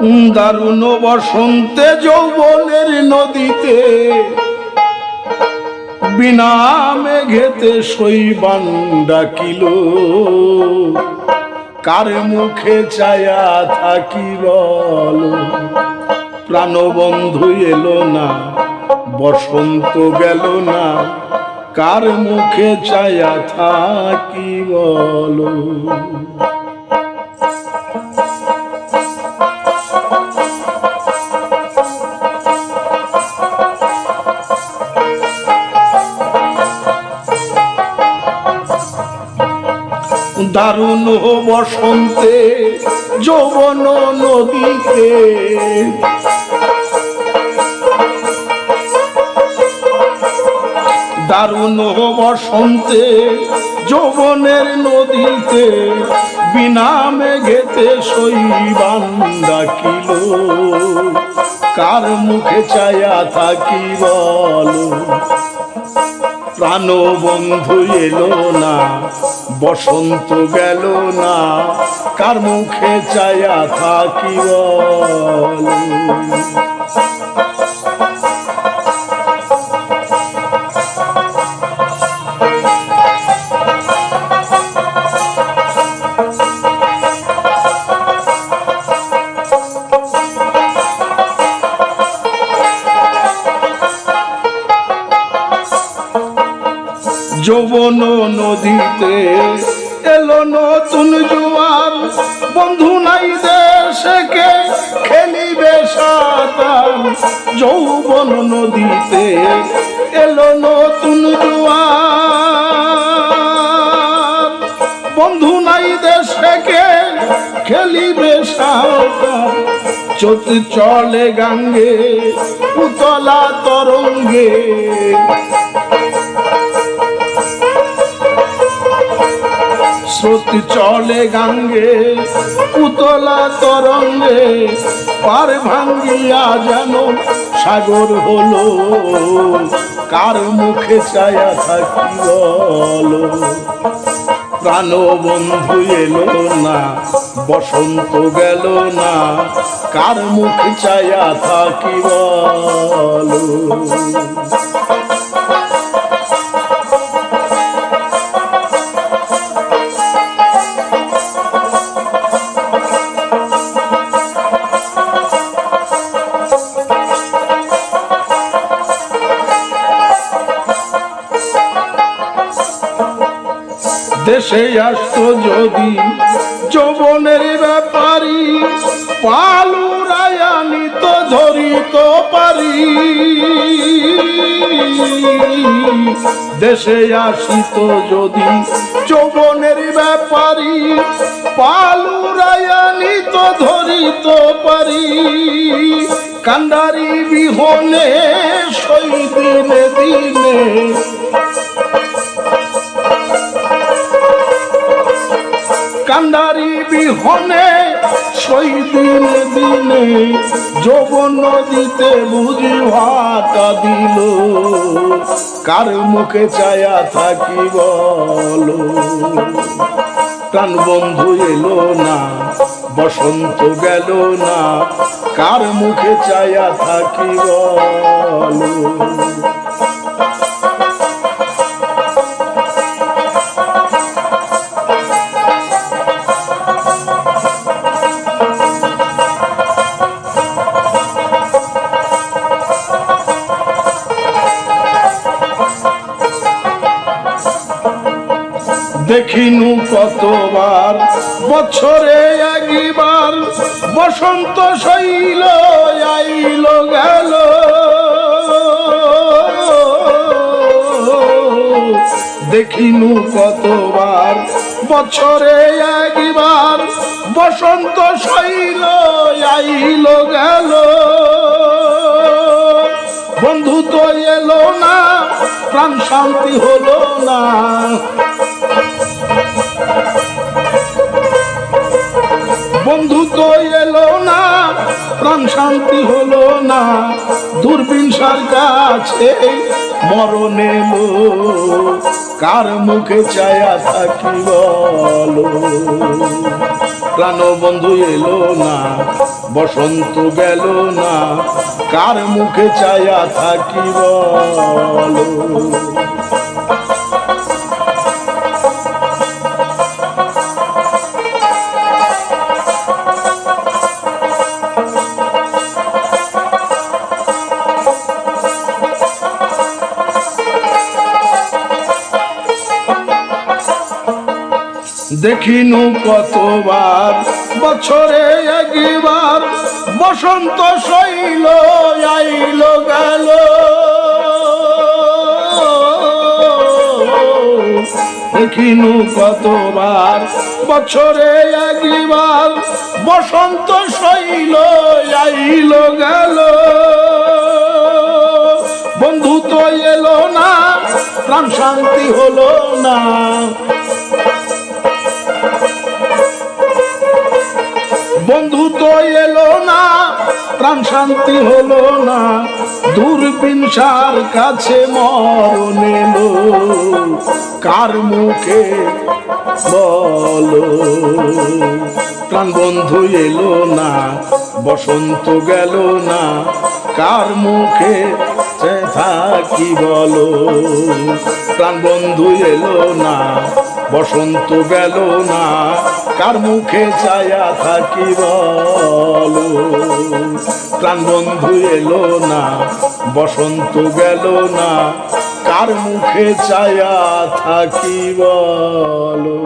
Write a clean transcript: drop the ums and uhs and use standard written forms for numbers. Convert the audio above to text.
দারুণ বসন্তে যৌবনের নদীতে বিনা মেঘেতে শৈবান ডাকিল, কার মুখে চায়া থাকি বল? প্রাণবন্ধু এলো না, বসন্ত গেল না, কার মুখে চায়া থাকি বল? দারুণ বসন্তে যৌবন নদীতে দারুণ বসন্তে যৌবনের নদীতে বিনা মেঘেতে শৈবান ডাকিল, কার মুখে চায়া থাকি বল? প্রাণবন্ধু এলো না, বসন্ত গেল না, কার মুখে চায়া থাকি বল? যৌবন নদীতে এলো নতুন জোয়ার, বন্ধু নাই দেশে কে খেলিবে সাঁতার। যৌবন নদীতে এলো নতুন জোয়ার, বন্ধু নাই দেশে কে খেলিবে সাঁতার। চলে গাঙ্গে উতলা তরঙ্গে, স্রোত চলে গাঙ্গে উতলা তরঙ্গে, পার ভাঙ্গিয়া যেন সাগর হলো, কার মুখে চায়া থাকি বল? প্রাণবন্ধু এলো না, বসন্ত গেল না, কার মুখে চায়া থাকি বল? দেশে আসতো যদি যৌবনের ব্যাপারী, পালুরায়া নিত ধরিত পারি। দেশে আসিত যদি যৌবনের ব্যাপারী, পালুরায়া নিত ধরিত পারি। কান্ডারি বিহনে সই দিনে দিনে, কান্ডারি বিহনে সই দিনে দিনে, যৌবন নদীতে বুঝি ভাটা দিল, কার মুখে চায়া থাকি বল? প্রাণবন্ধু এলো না, বসন্ত গেল না, কার মুখে চায়া থাকি বল? দেখিনু কতবার বছরে একবার, বসন্ত শৈল আইল গেল। দেখিনু কতবার বছরে একবার, বসন্ত শৈল আইল গেল। বন্ধু তো এলো না, প্রাণ শান্তি হলো না, বন্ধু তো এলো না, প্রাণ শান্তি হলো না। দূরবীন সার কাছে মরণ এলো, কার মুখে ছায়া থাকি বলো। প্রাণ বন্ধু এলো না, বসন্ত গেল না, কার মুখে ছায়া থাকি বলো। দেখিনু কতবার বছরে একবার, বসন্ত শৈল আইল গেল। দেখিনু কতবার বছরে একবার, বসন্ত শৈল আইল গেল। বন্ধু তো এলো না, প্রাণ শান্তি হলো না। বন্ধু তো এলো না, প্রাণ শান্তি হলো না, দূরবীনসার কাছে মরণ এলো, কার মুখে বলো। প্রাণ বন্ধু এলো না, বসন্ত গেল না, কার মুখে থাকি বলো। প্রাণ বন্ধু এলো না, বসন্ত গেল না, কার মুখে ছায়া থাকি বলো। প্রাণ বন্ধু এলো না, বসন্ত গেল না, কার মুখে ছায়া থাকি বলো।